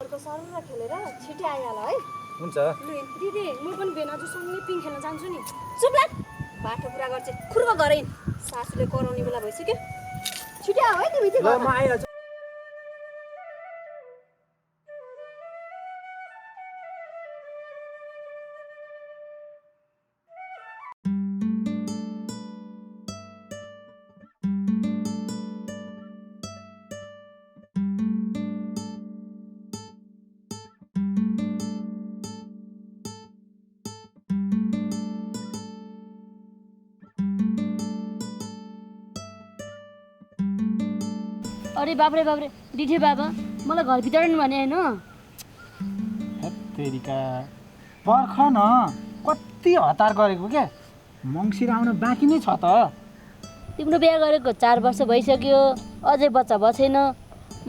घरको सरर खेलेर छिटै आइहाल है। हुन्छ ल दिदी म पनि बेनाजुसँगै पिङ खेल्न जान्छु नि। चुप लाग, बाटो कुरा गर्छ खुर्ब गरेन। सासूले कराउने बेला भइसक्यो, छिटै आऊ है तिमी ल म आइहाल्छु। अरे बाप्रे बाप्रे डिठे बाबा मलाई घरभित्र नि भने होइन। तेरिका पर्ख न, कति हतार गरेको क्या, मङ्सिर आउन बाँकी नै छ त। तिम्रो बिहा गरेको 4 वर्ष भइसक्यो, अझै बच्चा भएको छैन।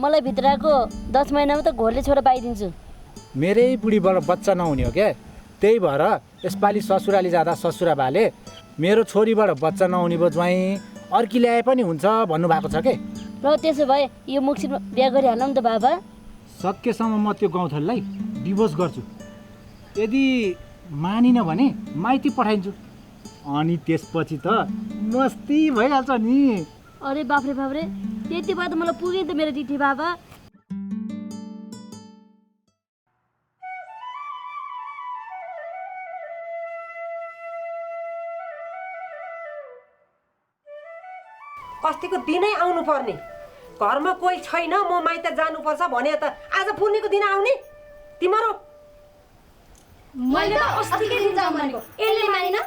मलाई भित्रको 10 महिनामा त घोरले छोरा पाइदिन्छु। मेरै बुढीबाट बच्चा नहुने हो क्या, त्यही भएर यसपालि ससुराली जाँदा ससुरा बाले मेरो छोरीबाट बच्चा नहुने भयो ज्वाइँ, अर्की ल्याए पनि हुन्छ भन्नुभएको छ के। र त्यसो भए यो मुक्सिरमा बिहा गरिहालौँ त बाबा। सकेसम्म म त्यो गौँथलीलाई डिभोर्स गर्छु। यदि मानिन भने माइती पठाइदिन्छु, अनि त्यसपछि त मस्ती भइहाल्छ नि। अरे बाफ्रे बाफ्रे, त्यति भए त मलाई पुग्यो नि त मेरो डिठे बाबा। अस्तिको दिनै आउनु पर्ने, घरमा कोही छैन म माइत जानुपर्छ भने त आज पूर्णिको दिन आउने तिम्रो। मैले त अस्तिकै दिन जाऊँ भनेको, यसले मानिन।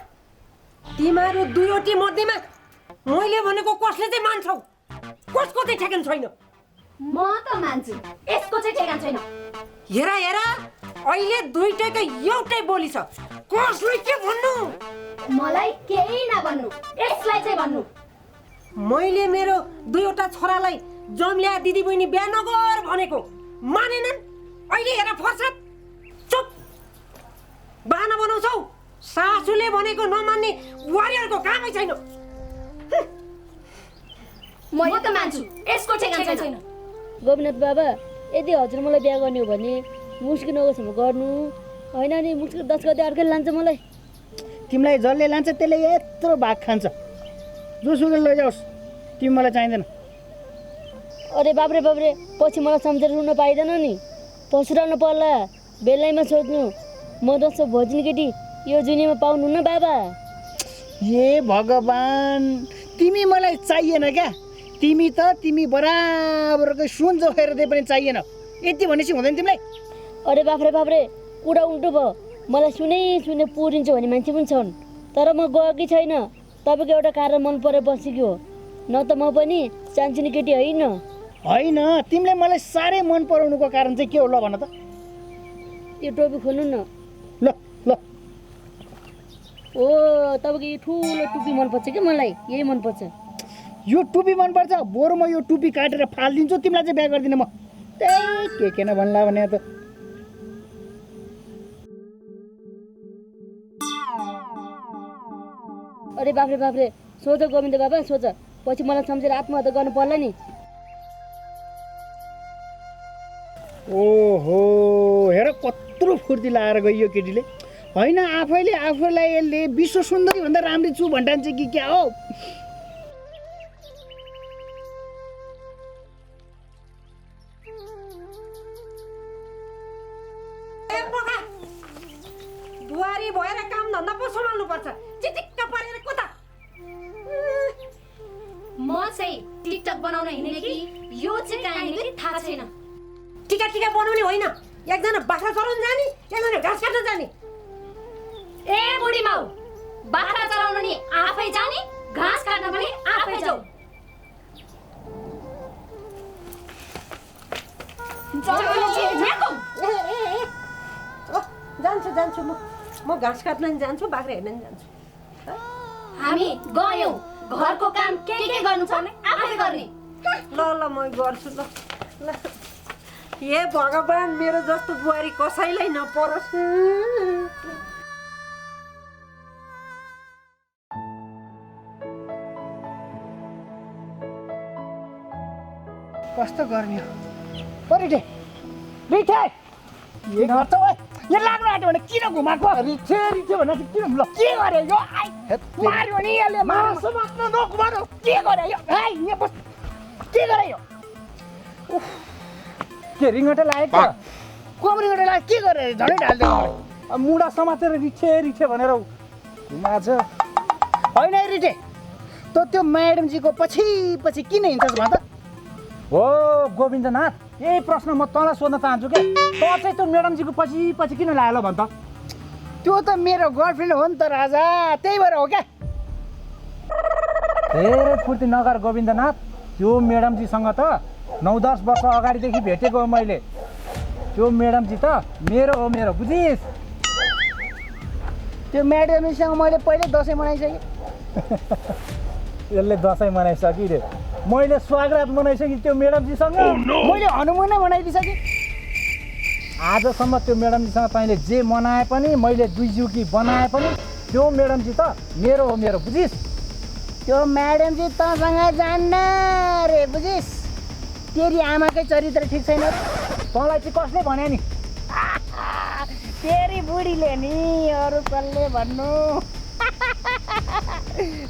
तिम्रो दुईवटी मध्येमा मैले भनेको कसले चाहिँ मान्छौ? कसको चाहिँ ठेगान छैन? म त मान्छु, यसको चाहिँ ठेगान छैन। हेर हेर, अहिले दुईटैको एउटै बोली छ, कसले के भन्नु? मलाई केही नभन्नु, यसलाई चाहिँ भन्नु। मैले मेरो दुईवटा छोरालाई जम्ल्या दिदी बहिनी बिहा नगर भनेको मानेनन्। अहिले हेर फर्सद, चुप बहाना बनाउँछौ। सासूले भनेको नमान्ने वारियरको कामै छैन। म त मान्छु, यसको ठेगान छैन। गोपीनाथ बाबा, यदि हजुर मलाई बिहा गर्ने हो भने मुस्किल नगोसम्म गर्नु होइन नि। मुस्किल 10 गते अर्कै लान्छ मलाई। तिमीलाई जसले लान्छ त्यसले यत्रो भाग खान्छ, जोसुकै लैजाओस्, तिमी मलाई चाहिँदैन। अरे बाप्रे बाप्रे, पछि मलाई सम्झेर रुन पाइँदैन नि। पसुराउनु पर्ला, बेलैमा सोध्नु। म जस्तो भोजिनी केटी यो दुनियाँमा पाउनुहुन्न बाबा। ए भगवान्, तिमी मलाई चाहिएन क्या। तिमी बराबरकै सुन जोखेर दिए पनि चाहिएन, यति भनेपछि हुँदैन तिमीलाई। अरे बाफ्रे बाफ्रे, कुरा उल्टो भयो। मलाई सुने पुरिन्छ भन्ने मान्छे पनि छन्, तर म गएकी छैन। तपाईँको एउटा कारण मन परेर बसेको हो, न त म पनि सानसिनी केटी होइन। होइन, तिमीले मलाई साह्रै मन पराउनुको कारण चाहिँ के हो ल भन त। यो टोपी खोल्नु न। ल ल, ओ तपाईँको यो ठुलो टोपी मनपर्छ क्या, मलाई यही मनपर्छ। यो टुपी मनपर्छ, बरु म यो टुपी काटेर फालिदिन्छु, तिमीलाई चाहिँ बिहा गर्दिनँ म। त्यही के न भन्ला भने त। अरे बाफ्रे बाफ्रे, सोच गोविन्द बाबा सोच, पछि मलाई सम्झेर आत्महत्या गर्नु पर्ला नि। ओहो, हेर कत्रो फुर्ती लाएर गयो केटीले। होइन, आफैलाई यसले विश्व सुन्दरी भन्दा राम्री छु भन्टान्छ कि क्या हो? बुहारी भएर काम धन्दा पो सम्हाल्नु पर्छ, चिटिक्क परेर कता। म चाहिँ टिकटक बनाउन हिँड्ने कि यो चाहिँ कहाँ हिँड्ने थाहा छैन। टिका बनाउने होइन, एकजना बाख्रा चराउन जाने, एकजना घाँस काट्न जाने। ए बुढी माउ, बाख्रा चराउन नि आफै जाने, घाँस काट्न पनि आफै जाऊ। जान्छु म घाँस काट्न नि जान्छु, बाख्रा हेर्न नि जान्छु। हामी गयौँ, घरको काम के गर्नु पर्ने आफै गर्ने। ल म गर्छु ल। हे भगवान्, मेरो जस्तो बुहारी कसैलाई नपरोस्। कस्तो गर्मी हो? रिठे के गर्छ ओए यो लाग्नु आँट्यो भने किन घुमाएको रिछे भने चाहिँ किन ल के गरे यो आइ मार्यो नि यसले मार्नु समात्न नघुमाउनु के गरे यो है यहाँ बस के गरे यो के रिङ्गटे लागेको त कोमरीबाट लाग्यो के गरे झनै ढाल्दै मलाई अब मुढा समातेर रिछे भनेर घुमाछ होइन है रिटे त त्यो म्याडमजीको पछि पछि किन हिँड्छस् भन त हो गोविन्दनाथ यही प्रश्न म तँलाई सोध्न चाहन्छु के त चाहिँ त्यो म्याडमजीको पछि किन लाग्यो भन् त त्यो त मेरो गर्लफ्रेन्ड हो नि त राजा त्यही भएर हो क्या धेरै फुर्ती नगर गोविन्दनाथ त्यो म्याडमजीसँग त 9-10 वर्ष अगाडिदेखि भेटेको हो मैले त्यो म्याडमजी त मेरो बुझिस् त्यो म्याडमजीसँग मैले पहिले दसैँ मनाइसकेँ यसले दसैँ मनाइसकि रे मैले स्वागत मनाइसकेँ त्यो म्याडमजीसँग मैले हनुमानै मनाइदिइसकेँ आजसम्म त्यो म्याडमजीसँग तैँले जे मनाए पनि मैले दुईजुकी बनाए पनि त्यो म्याडमजी त मेरो बुझिस् त्यो म्याडमजी तँसँग जान्न रे बुझिस् तेरी आमाकै चरित्र ठिक छैन तँलाई चाहिँ कसले भने नि तेरी बुढीले नि अरू कसले भन्नु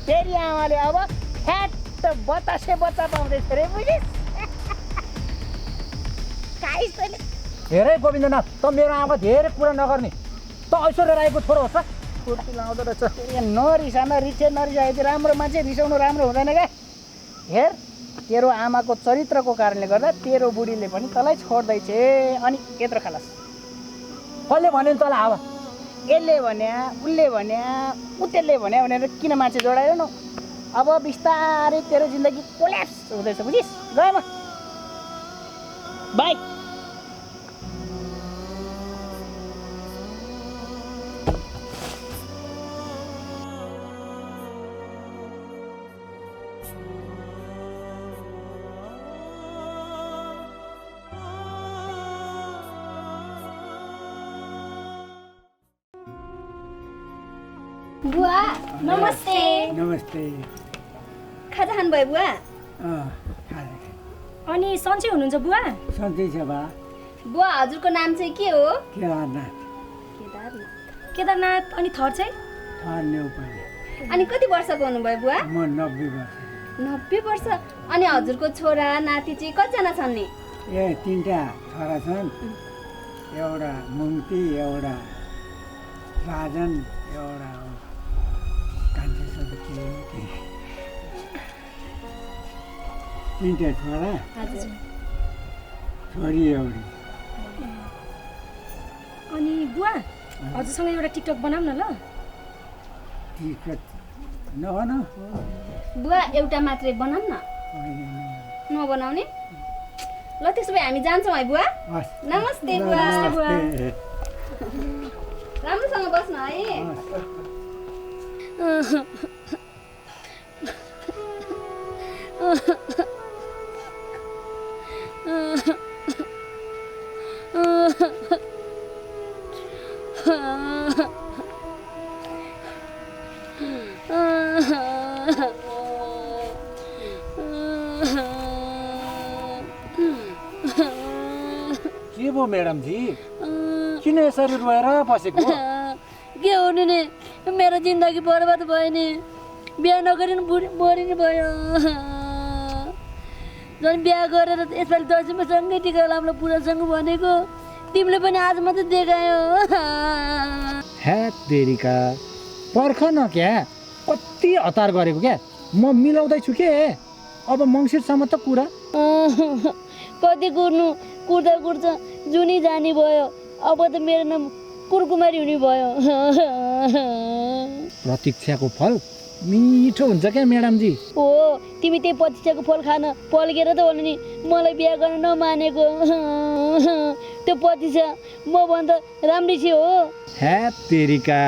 तेरी आमाले अब फ्याट बतासे बच्चा पाउँदैछ रे बुझिस् काइस तैँले हेरे गोविन्दनाथ त मेरो आमा धेरै कुरा नगर्ने त ऐश्वर्या राईको छोरो हो त फुर्ती लाउँदो रहेछ नरिसा नरिसे नरिसाएपछि राम्रो मान्छे रिसाउनु राम्रो हुँदैन क्या हेर तेरो आमाको चरित्रको कारणले गर्दा तेरो बुढीले पनि तँलाई छोड्दैछ अनि यत्रो खालास कसले भन्यो नि तँलाई हावा यसले भन्या उसले भन्या उतेले भन्या भनेर किन मान्छे जोडायो न अब बिस्तारै तेरो जिन्दगी कोल्याप्स हुँदैछ बुझिस् गए म बाई बुवा नमस्ते नमस्ते खाजा खानुभयो बुवा खाजा अनि सन्चै हुनुहुन्छ बुवा सधैँ छ बा बुवा हजुरको नाम चाहिँ के हो केदारनाथ केदारनाथ अनि थर चाहिँ ठहर्ने उपाय अनि कति वर्षको हुनुभयो बुवा म 90 वर्ष 90 वर्ष अनि हजुरको छोरा नाति चाहिँ कतिजना छन् नि ए 3टा छोरा छन् एउटा मुङ्ती एउटा राजन एउटा कान्छे सबै 3टा छोरा हजुर छोरी एउटी अनि बुवा हजुरसँग एउटा टिकटक बनाऊँ न ल टिकट नभन बुवा एउटा मात्रै बनाऊँ न नबनाउने ल त्यसो भए हामी जान्छौँ है बुवा नमस्ते बुवा राम्रोसँग बस्नु है के भयो म्याडमजी किन यसरी रोएर बसेको के हुनु नि मेरो जिन्दगी बर्बाद भयो नि बिहा नगरी मरि नि भयो झन् बिहा गरेर यसपालि दसैँमा सँगै टिका लाम्रो बुढासँग भनेको तिमीले पनि आज मात्रै देखायो ह्याट तेरिका पर्ख न क्या कति हतार गरेको क्या म मिलाउँदैछु के अब मङ्सिरसम्म त कुरा कति कुर्दा कुर्छ जुनी जानी भयो अब त मेरो नाम कुरकुमारी हुने भयो प्रतीक्षाको फल मिठो हुन्छ क्या म्याडमजी हो तिमी त्यही प्रतीक्षाको फल खान पल्केर त होला नि मलाई बिहा गर्न नमानेको त्यो प्रतीक्षा मभन्दा राम्री छ हो ह्याट तेरिका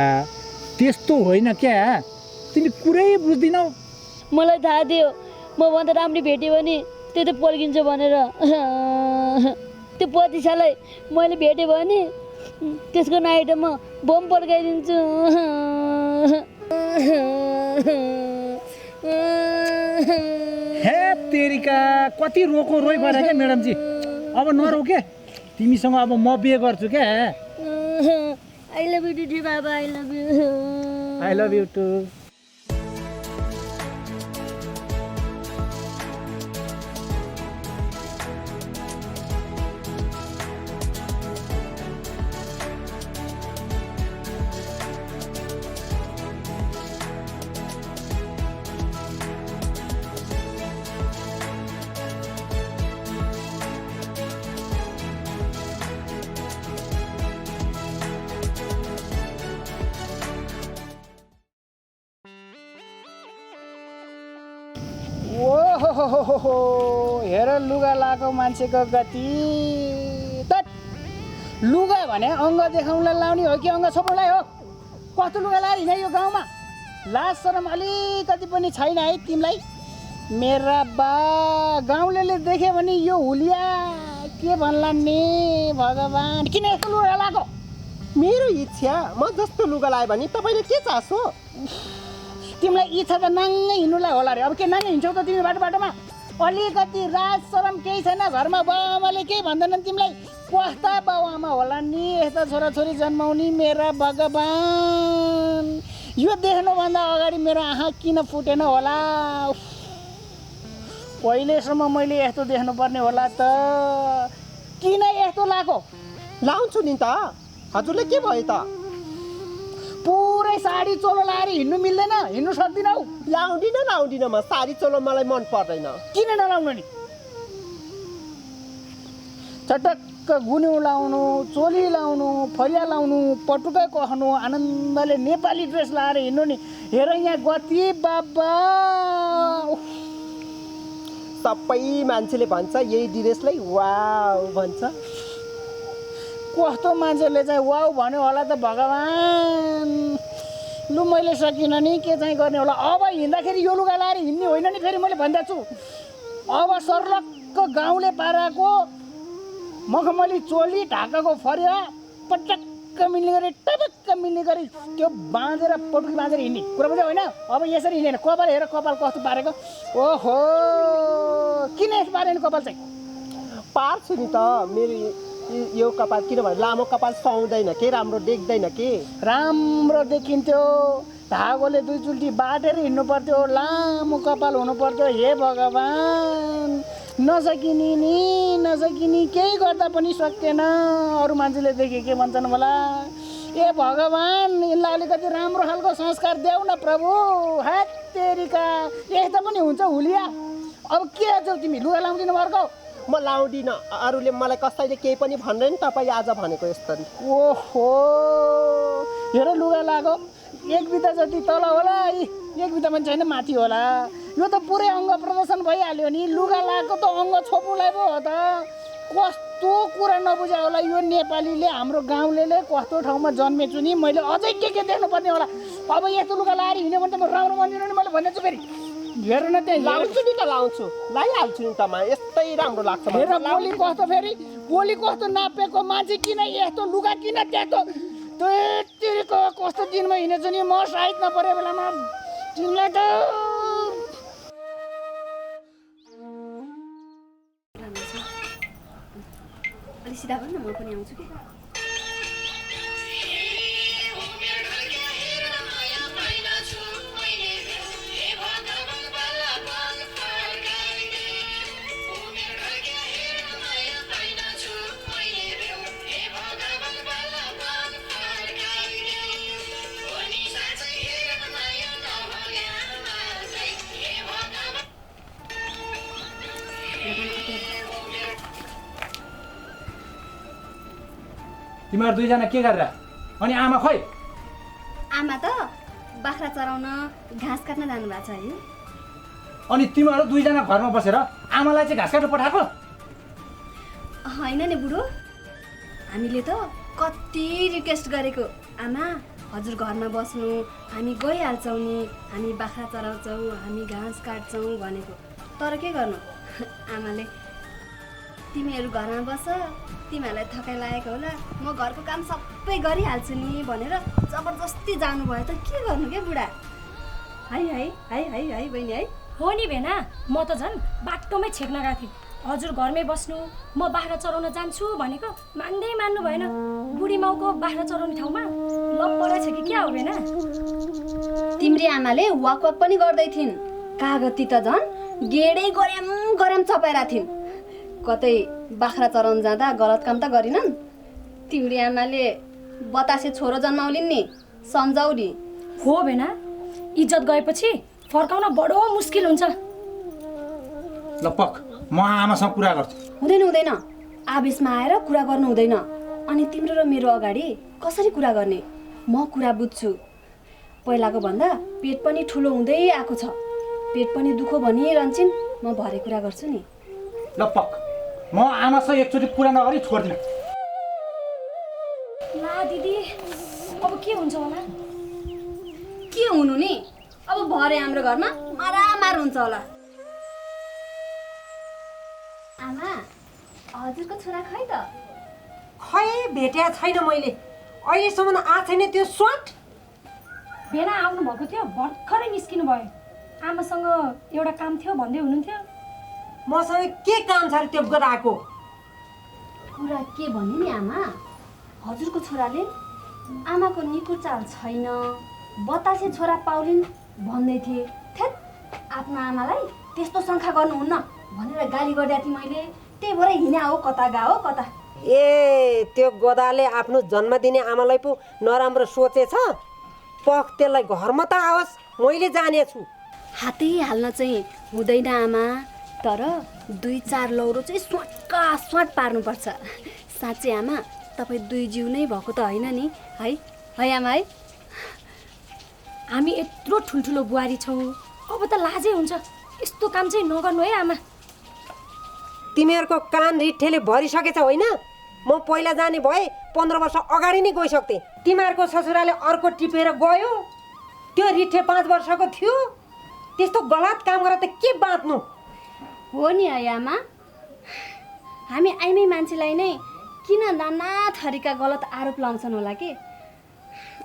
त्यस्तो होइन क्या तिमी कुरै बुझ्दिनौ मलाई थाहा थियो मभन्दा राम्री भेट्यो भने त्यो त पल्किन्छ भनेर त्यो प्रतीक्षालाई मैले भेटेँ भने त्यसको नाइटमा बम पड्काइदिन्छु ह्याट तेरिका कति रोको रोइ गरे क्या म्याडमजी अब नरो के तिमीसँग अब म बिहे गर्छु क्या। आई लभ यु डिडी बाबा, I love you. I love you too. ओहो हेर लुगा लगाएको मान्छेको गति। तट लुगा भने अङ्ग देखाउनलाई लाउने हो कि अङ्ग छोप्नलाई हो? कस्तो लुगा लाएर हिँड यो गाउँमा? लाज शरम अलिकति पनि छैन है तिमीलाई? मेरा बा गाउँलेले देख्यो भने यो हुलिया के भन्ला नि भगवान्, किन यस्तो लुगा लगाएको? मेरो इच्छा, म जस्तो लुगा लायो भने तपाईँले के चासो? तिमीलाई इच्छा त नाङ्गै हिँड्नुलाई होला रे। अब के नाङ्गै हिँड्छौ त तिमी बाटोमा? अलिकति राज शरम केही छैन? घरमा बाउआमाले केही भन्दैनन् तिमीलाई? कस्ता बाउआमा होला नि यस्ता छोराछोरी जन्माउने? मेरा भगवान्, यो देख्नुभन्दा अगाडि मेरो आँखा किन फुटेन होला? पहिलेसम्म मैले यस्तो देख्नुपर्ने होला त। किन यस्तो लगाएको? लाउँछु नि त। हजुरले के भयो त? पुरै साडी चोलो लाएर हिँड्नु मिल्दैन? हिँड्नु सक्दिनौ? लाउँदिनँ म साडी चोलो, मलाई मन पर्दैन। किन नलाउनु नि? चटक्क गुन्यु लाउनु, चोली लाउनु, फरिया लाउनु, पटुकै कहनु, आनन्दले नेपाली ड्रेस लाएर हिँड्नु नि। हेर यहाँ गति बाबा। सबै मान्छेले भन्छ यही ड्रेसलाई वाउ भन्छ। कस्तो मान्छेले चाहिँ वाउ भन्यो होला त भगवान्? लु मैले सकिनँ नि, के चाहिँ गर्ने होला? अब हिँड्दाखेरि यो लुगा लाएर हिँड्ने होइन नि फेरि मैले भन्दैछु। अब सर्लक्क गाउँले पाराको मखमली चोली, ढाकाको फरिया पटक्क मिल्ने गरी, टपक्क मिल्ने गरी त्यो बाँधेर पटुकी बाँधेर हिँड्ने कुरा बुझ्यो होइन? अब यसरी हिँडेन। कपाल हेर, कपाल कस्तो पारेको। ओहो, किन यस्तो पारेन कपाल चाहिँ? पार्छु नि त। मेरो यो कपाल किनभने लामो कपाल सुहाउँदैन के, राम्रो देख्दैन के। राम्रो देखिन्थ्यो, धागोले दुई चुल्टी बाटेर हिँड्नु पर्थ्यो, लामो कपाल हुनु पर्थ्यो। हे भगवान्, नसकिने नि नसकिने, केही गर्दा पनि सक्दैन। अरू मान्छेले देखे के भन्छन् होला? ए भगवान्, यिनलाई अलिकति राम्रो खालको संस्कार देऊ न प्रभु। हात तेरिका, यस्तो पनि हुन्छ हुलिया? अब के अझौ तिमी लुगा लाउँदिनौ अर्को? म लाउँदिनँ। अरूले मलाई कसैले केही पनि भन्दैन, तपाईँ आज भनेको यस्तरी। ओहो, हेर लुगा लाग्यो, एक बिता जति तल होला, एक बिता पनि छैन माथि होला। यो त पुरै अङ्ग प्रदर्शन भइहाल्यो नि। लुगा लगाएको त अङ्ग छोप्नुलाई पो हो त। कस्तो कुरा नबुझा होला यो नेपालीले, हाम्रो गाउँलेले। कस्तो ठाउँमा जन्मेछु नि मैले, अझै के देख्नुपर्ने होला? अब यस्तो लुगा लाएर हिँड्यो भने त म राम्रो मान्दिनँ नि। मैले भन्दैछु फेरि, हेर न त्यहाँ लाउँछु नि त, लाउँछु, लगाइहाल्छु नि त। म यस्तै राम्रो लाग्छ। हेर बोली कस्तो, फेरि बोली कस्तो नापेको मान्छे। किन यस्तो लुगा, किन त्यस्तो? तेरिको कस्तो दिनमा हिँडेछु नि म, साइड नपरे बेलामा तिमीलाई त। अलि सिधा भन न, म पनि आउँछु कि। तिमीहरू दुईजना के गरेर? अनि आमा खोइ? आमा त बाख्रा चराउन, घाँस काट्न जानुभएको छ है। अनि तिमीहरू दुईजना घरमा बसेर आमालाई चाहिँ घाँस काट्न पठाएको? होइन नि बुढो, हामीले त कति रिक्वेस्ट गरेको, आमा हजुर घरमा बस्नु, हामी गइहाल्छौँ नि, हामी बाख्रा चराउँछौँ, हामी घाँस काट्छौँ भनेको। तर के गर्नु, आमाले तिमीहरू घरमा बस, तिमीहरूलाई थकाइ लागेको होला, म घरको काम सबै गरिहाल्छु नि भनेर जबरजस्ती जानुभयो त के गर्नु के बुढा? है है है है है बहिनी है। हो नि भेना, म त झन् बाटोमै छेक्न गएको थिएँ। हजुर घरमै बस्नु, म बाख्रा चराउन जान्छु भनेको मान्दै मान्नु भएन। बुढी माउको बाख्रा चराउने ठाउँमा लप्परा छ कि क्या हो बेना? तिम्री आमाले वाक पनि गर्दै थिइन्, कागती त झन् गेडै गऱ्याम गऱ्याम चपाइरा थिइन्। कतै बाख्रा चराउन जाँदा गलत काम त गरिनन्? तिम्री आमाले बतासे छोरो जन्माउलिन् नि, सम्झाउली। हो बेना, इज्जत गएपछि फर्काउन बडो मुस्किल हुन्छ। ल पक, म आमासँग कुरा गर्छु। हुँदैन हुँदैन, आवेशमा आएर कुरा गर्नु हुँदैन। अनि तिम्रो र मेरो अगाडि कसरी कुरा गर्ने? म कुरा बुझ्छु। पहिलाको भन्दा पेट पनि ठुलो हुँदै आएको छ, पेट पनि दुखो भनिरहन्छन्। म भरे कुरा गर्छु नि। ल पक, म आमासँग एकचोटि कुरा नगरी छोड्दिनँ। ला दिदी, अब के हुन्छ होला? के हुनु नि, अब भरे हाम्रो घरमा मारामार हुन्छ होला। आमा, हजुरको छोरा खै त? खै भेट्या छैन मैले, अहिलेसम्म आएको छैन त्यो स्वाट। बेना आउनु भएको थियो, भर्खरै निस्किनु भयो। आमासँग एउटा काम थियो भन्दै हुनुहुन्थ्यो। मसँग के काम छ र त्यो गदाको? कुरा के भन्ने नि आमा, हजुरको छोराले आमाको निको चाल छैन, बतासे छोरा पाउलिन् भन्दै थिए। थेत, आफ्नो आमालाई त्यस्तो शङ्का गर्नुहुन्न भनेर गाली गर्दा थिएँ मैले। त्यही भएर हिँड्या हो, कता गयो कता। ए त्यो गदाले आफ्नो जन्म दिने आमालाई पो नराम्रो सोचेछ। पख त्यसलाई घरमा त आओस्, मैले जानेछु। हातै हाल्न चाहिँ हुँदैन आमा, तर 2-4 लौरो चाहिँ स्वाटका स्वाट पार्नुपर्छ। साँच्चै आमा, तपाईँ 2 जिउ नै भएको त होइन नि है? है आमा है? हामी यत्रो ठुल्ठुलो बुहारी छौँ, अब त लाजै हुन्छ। यस्तो काम चाहिँ नगर्नु है आमा। तिमीहरूको कान रिठेले भरिसकेछ होइन? म पहिला जाने भए 15 वर्ष अगाडि नै गइसक्थेँ। तिमीहरूको ससुराले अर्को टिपेर गयो, त्यो रिठे 5 वर्षको थियो। त्यस्तो गलत काम गरेर त के बाँच्नु? हो नि है आमा, हामी आइमै मान्छेलाई नै किन नाना थरीका गलत आरोप लाउँछन् होला कि?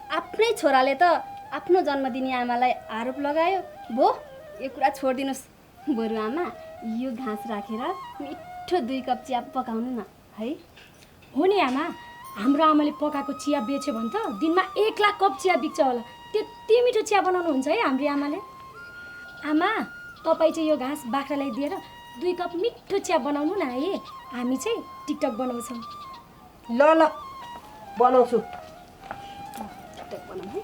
आफ्नै छोराले त आफ्नो जन्मदिने आमालाई आरोप लगायो। भो, यो कुरा छोडिदिनुहोस्। बरु आमा, यो घाँस राखेर मिठो 2 कप चिया पकाउनु न है? हो नि आमा, हाम्रो आमाले पकाएको चिया बेच्यो भने त दिनमा 1 लाख कप चिया बिक्छ होला। त्यति मिठो चिया बनाउनुहुन्छ है हाम्रो आमाले। आमा, तपाईँ चाहिँ यो घाँस बाख्रालाई दिएर 2 कप मिठो चिया बनाउनु न है। हामी चाहिँ टिकटक बनाउँछौँ। ल ल बनाउँछु। टिकटक बनाउँ है?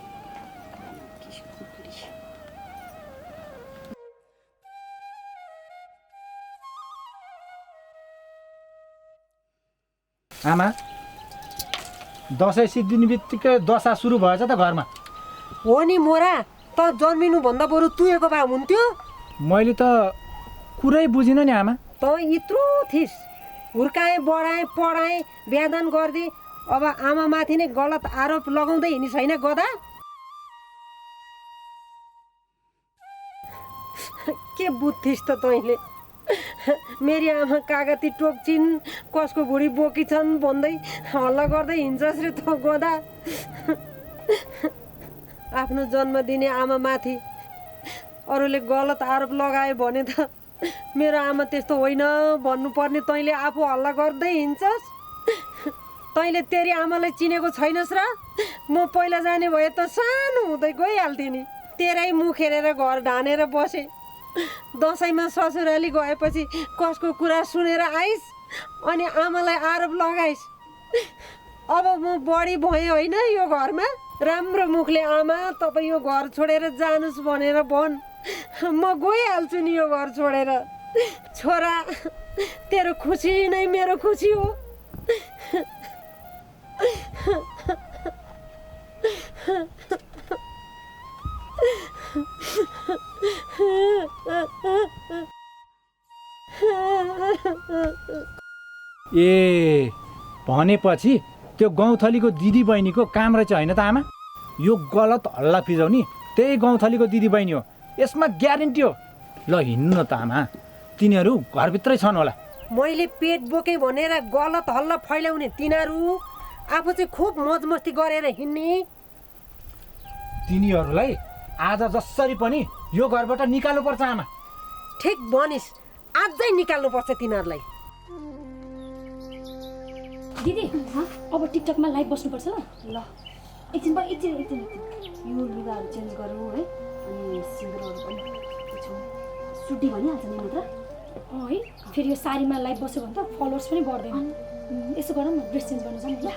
आमा, दसैँ सिद्धिने बित्तिकै दशा सुरु भएछ त घरमा। हो नि मोरा, त जन्मिनुभन्दा बरु तुएको भए हुन्थ्यो। मैले त कुरै बुझिनँ नि आमा। त यत्रो थिइस्, हुर्काएँ बढाएँ पढाएँ बिहादान गरिदिएँ, अब आमामाथि नै गलत आरोप लगाउँदै हिँडी छैन गदा? के बुझ्थिस् त तैँले? मेरी आमा कागती टोक्छिन्, कसको भुँडी बोकी छन् भन्दै हल्ला गर्दै हिँड्छस् रे त गदा। आफ्नो जन्म दिने आमामाथि अरूले गलत आरोप लगायो भने त मेरो आमा त्यस्तो होइन भन्नुपर्ने तैँले आफू हल्ला गर्दै हिँड्छस्। तैँले तेरी आमालाई चिनेको छैनस् र? म पहिला जाने भए त सानो हुँदै गइहाल्थेँ नि। तेरै मुख हेरेर घर ढानेर बसेँ। दसैँमा ससुराली गएपछि कसको कुरा सुनेर आइस् अनि आमालाई आरोप लगाइस्। अब म बढी भएँ होइन यो घरमा? राम्रो मुखले आमा तपाईँ यो घर छोडेर जानुस् भनेर भन्, म गइहाल्छु नि यो घर छोडेर। छोरा, तेरो खुसी नै मेरो खुसी हो। ए भनेपछि त्यो गौँथलीको दिदी बहिनीको काम रहेछ होइन त आमा? यो गलत हल्ला फिजाउने त्यही गौँथलीको दिदी बहिनी हो, यसमा ग्यारेन्टी हो। ल हिँड्नु न त आमा, तिनीहरू घरभित्रै छन् होला। मैले पेट बोकेँ भनेर गलत हल्ला फैलाउने तिनीहरू आफू चाहिँ खुब मजमस्ती गरेर हिँड्ने। तिनीहरूलाई आज जसरी पनि यो घरबाट निकाल्नुपर्छ आमा। ठिक भनिस्, आजै निकाल्नुपर्छ तिनीहरूलाई। दिदी अब टिकटकमा लाइभ बस्नुपर्छ ल एकछिन यो लुगाहरू चेन्ज गरौँ है अनि सिन्दुरहरू पनि सुटी भनिहाल्छ नि मात्र है फेरि यो साडीमा लाइभ बस्यो भने त फलोवर्स पनि बढ्दैन यसो गरौँ न ड्रेस चेन्ज गर्नु छ नि ल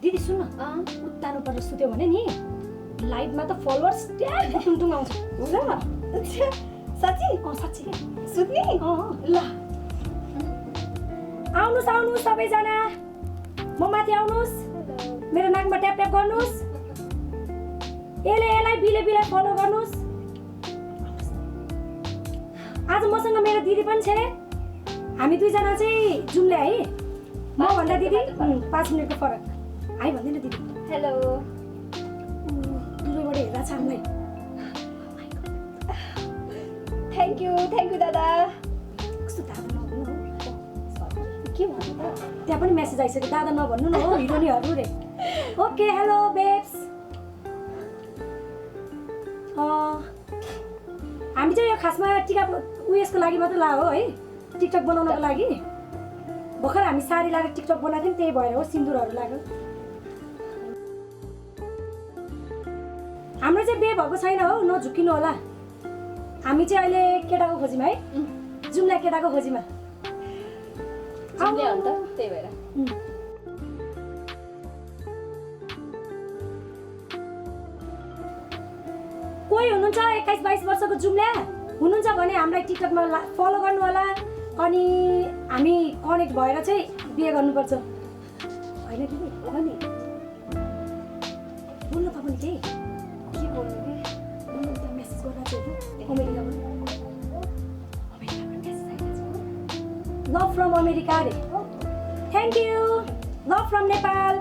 दिदी सुन उत्तानो परेर सुत्यो भने नि लाइभमा त फलोवर्स टुङटुङ आउँछ ल साँच्ची साँच्ची सुत्ने ल आउनुहोस् सबैजना म माथि आउनुहोस् मेरो नाकमा ट्याप ट्याप गर्नुहोस् यसलाई बिले फलो गर्नुहोस् आज मसँग मेरो दिदी पनि छ हामी दुईजना चाहिँ जुम्ले है म भन्दा दिदी 5 मिनेटको फरक आइ भन्दैन दिदी हेलो दुवैबाट हेर्दा छ हामीलाई थ्याङ्क यू दादा कस्तो दादा नभन्नु के भन्नु त त्यहाँ पनि मेसेज आइसक्यो दादा नभन्नु न हो हिरोनीहरू रे ओके हेलो बेब्स हामी चाहिँ यो खासमा टिका उयसको लागि मात्र ला हो है टिकटक बनाउनको लागि भर्खर हामी साडी लगाएर टिकटक बनाएको थियौँ त्यही भएर हो सिन्दुरहरू लाग्यो हाम्रो चाहिँ बे भएको छैन हो नझुक्किनु होला हामी चाहिँ अहिले केटाको खोजीमा है जुम्ला केटाको खोजीमा जुम्ले हो नि त त्यही भएर कोही हुनुहुन्छ 21-22 वर्षको जुम्ला हुनुहुन्छ भने हामीलाई टिकटकमा फलो गर्नु होला अनि हामी कनेक्ट भएर चाहिँ बिहे गर्नुपर्छ होइन दिदी हो नि बोल्नु त पनि केही के बोल्नु के त मेसेज गर्दा चाहिँ अमेरिकाबाट मेसेज आइरहेको छ लभ फ्रम अमेरिका रे thank you love from Nepal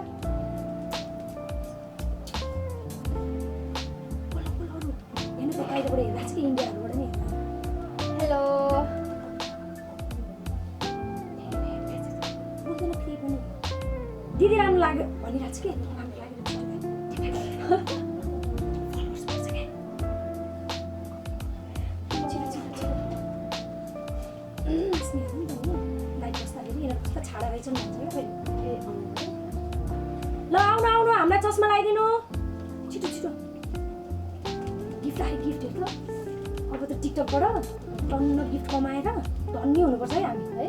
हेर्नु त बाहिरबाट हेर्दा चाहिँ इन्डियाहरूबाट नि हेलो बोल्दैन केही पनि दिदी राम्रो लाग्यो भनिरहेको छु कि राम्रो लाग्यो ल आउनु हामीलाई चस्मा लगाइदिनु छिटो गिफ्ट आयो गिफ्ट हेर त अब त टिकटकबाट टन्न गिफ्ट कमाएर धनी हुनुपर्छ है हामी है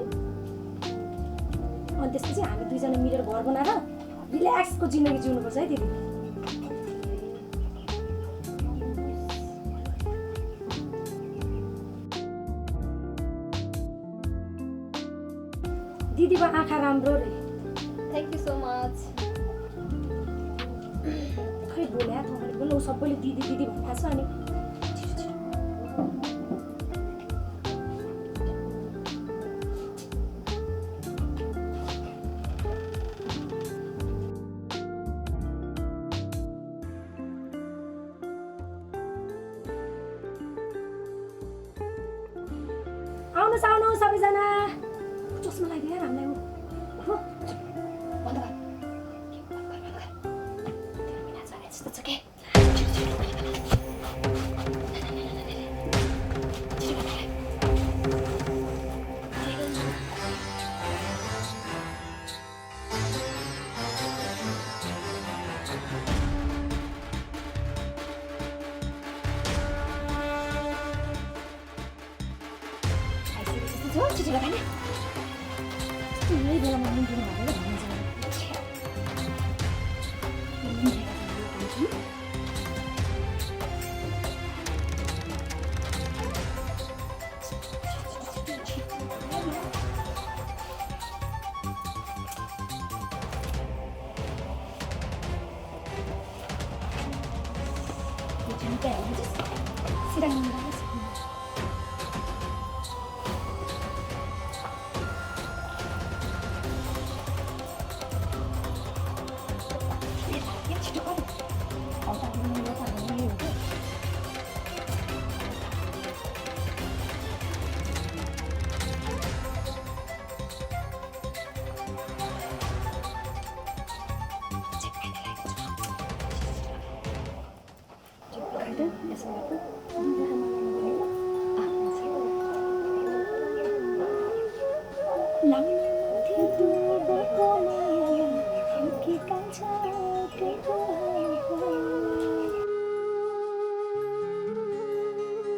अनि त्यसपछि हामी दुईजना मिलेर घर बनाएर रिल्याक्सको जिन्दगी जिउनुपर्छ है दिदी दिदीको आँखा राम्रो रे थ्याङ्क यू सो मच खै बोल्या सबैले दिदी दिदी भनिरहेको छ अनि आउनु सबैजना चस्मा लगाइदियो यार हामीलाई हो बन्द गर त्यस्तो छ के छिटो लगाने यही बेलामा मुन्टुनु भनेर भन्छ सिधा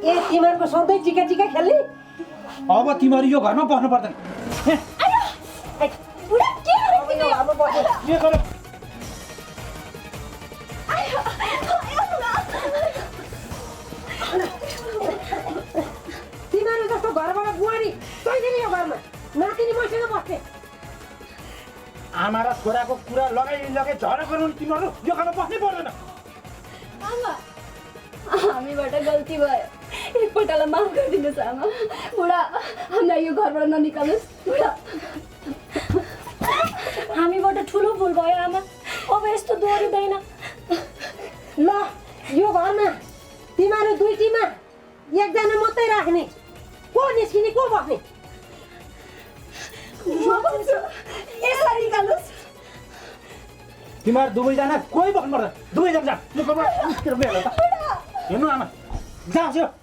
ए तिमीहरूको सधैँ टिका टिका खेल्ने अब तिमीहरू यो घरमा बस्नु पर्दैन के गर्नु तिमीहरू जस्तो घरबाट बुहारी तैँले यो घरमा नातिनी मसँग बस्ने आमा र छोराको कुरा लगाइ झगडा गर्नु तिमीहरू यो घरमा बस्नै पर्दैन हामीबाट गल्ती भयो एकपल्टलाई माफ गरिदिनुहोस् आमा बुढा हामीलाई यो घरबाट ननिकाल्नुहोस् बुढा हामीबाट ठुलो भुल भयो आमा अब यस्तो दोहोरिँदैन ल यो घरमा तिमीहरू दुईटीमा एकजना मात्रै राख्ने को निस्किने को बस्ने यसलाई निकाल्नुहोस् तिमीहरू दुवैजना कोही बस्नु पर्दैन दुवैजना जा हेर्नु आमा जाओस्